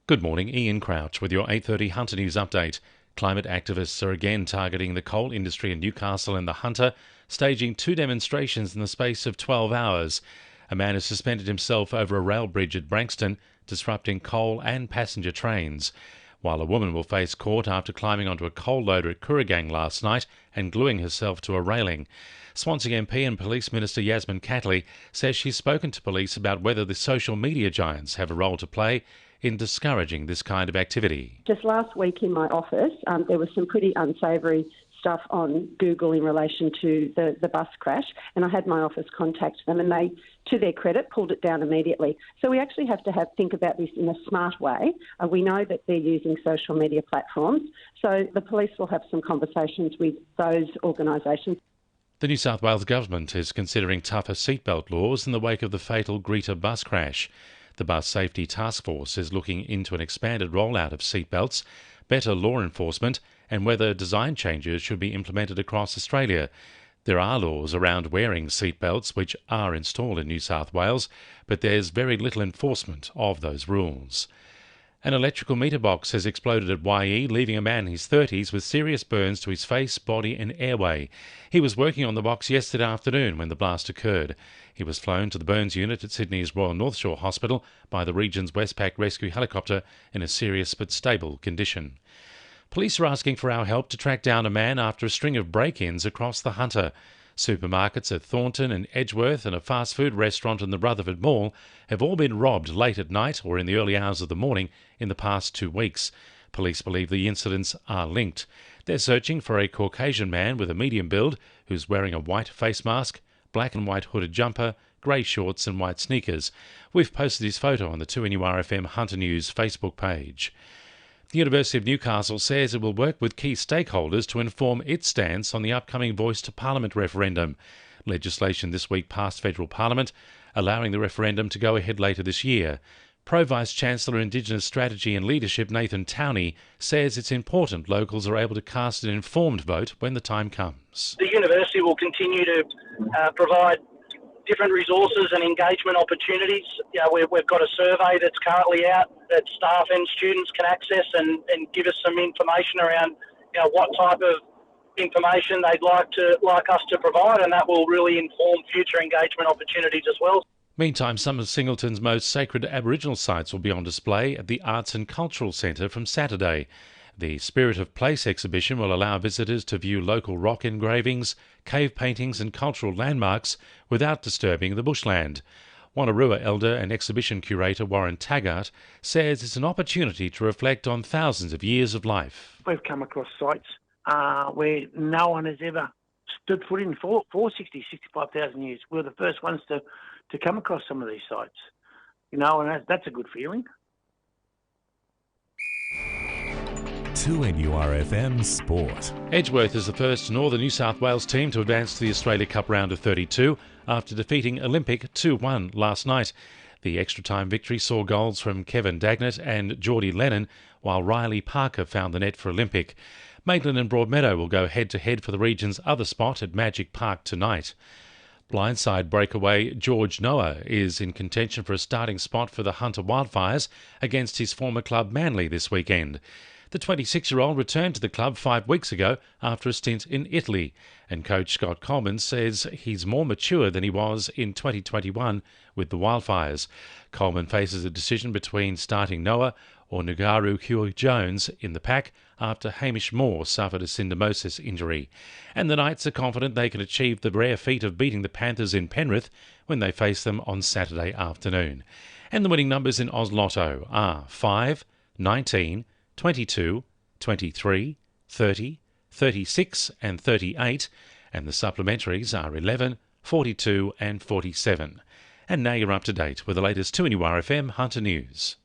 Good morning, Ian Crouch with your 8:30 Hunter News update. Climate activists are again targeting the coal industry in Newcastle and the Hunter, staging 2 demonstrations in the space of 12 hours. A man has suspended himself over a rail bridge at Branxton, disrupting coal and passenger trains, while a woman will face court after climbing onto a coal loader at Kooragang last night and gluing herself to a railing. Swansea MP and Police Minister Yasmin Catley says she's spoken to police about whether the social media giants have a role to play in discouraging this kind of activity. Just last week in my office, there was some pretty unsavoury stuff on Google in relation to the bus crash, and I had my office contact them, and they, to their credit, pulled it down immediately. So we actually have to think about this in a smart way. We know that they're using social media platforms, so the police will have some conversations with those organisations. The New South Wales Government is considering tougher seatbelt laws in the wake of the fatal Greta bus crash. The Bus Safety Task Force is looking into an expanded rollout of seatbelts, better law enforcement, and whether design changes should be implemented across Australia. There are laws around wearing seatbelts which are installed in New South Wales, but there's very little enforcement of those rules. An electrical meter box has exploded at YE, leaving a man in his 30s with serious burns to his face, body and airway. He was working on the box yesterday afternoon when the blast occurred. He was flown to the burns unit at Sydney's Royal North Shore Hospital by the region's Westpac rescue helicopter in a serious but stable condition. Police are asking for our help to track down a man after a string of break-ins across the Hunter. Supermarkets at Thornton and Edgeworth and a fast food restaurant in the Rutherford Mall have all been robbed late at night or in the early hours of the morning in the past 2 weeks. Police believe the incidents are linked. They're searching for a Caucasian man with a medium build who's wearing a white face mask, black and white hooded jumper, grey shorts and white sneakers. We've posted his photo on the 2NURFM Hunter News Facebook page. The University of Newcastle says it will work with key stakeholders to inform its stance on the upcoming Voice to Parliament referendum. Legislation this week passed federal parliament, allowing the referendum to go ahead later this year. Pro-Vice-Chancellor Indigenous Strategy and Leadership Nathan Towney says it's important locals are able to cast an informed vote when the time comes. The university will continue to provide different resources and engagement opportunities. We've got a survey that's currently out that staff and students can access and give us some information around what type of information they'd like us to provide, and that will really inform future engagement opportunities as well. Meantime, some of Singleton's most sacred Aboriginal sites will be on display at the Arts and Cultural Centre from Saturday. The Spirit of Place exhibition will allow visitors to view local rock engravings, cave paintings and cultural landmarks without disturbing the bushland. Wanneroo elder and exhibition curator Warren Taggart says it's an opportunity to reflect on thousands of years of life. We've come across sites where no one has ever stood foot in for 65,000 years. We're the first ones to come across some of these sites, and that's a good feeling. 2NURFM Sport. Edgeworth is the first Northern New South Wales team to advance to the Australia Cup round of 32 after defeating Olympic 2-1 last night. The extra-time victory saw goals from Kevin Dagnett and Geordie Lennon, while Riley Parker found the net for Olympic. Maitland and Broadmeadow will go head-to-head for the region's other spot at Magic Park tonight. Blindside breakaway George Noah is in contention for a starting spot for the Hunter Wildfires against his former club Manly this weekend. The 26-year-old returned to the club 5 weeks ago after a stint in Italy, and coach Scott Coleman says he's more mature than he was in 2021 with the Wildfires. Coleman faces a decision between starting Noah or Ngugaru Hugh-Jones in the pack after Hamish Moore suffered a syndesmosis injury. And the Knights are confident they can achieve the rare feat of beating the Panthers in Penrith when they face them on Saturday afternoon. And the winning numbers in Oz Lotto are 5, 19, 22, 23, 30, 36 and 38, and the supplementaries are 11, 42 and 47. And now you're up to date with the latest 2NURFM Hunter News.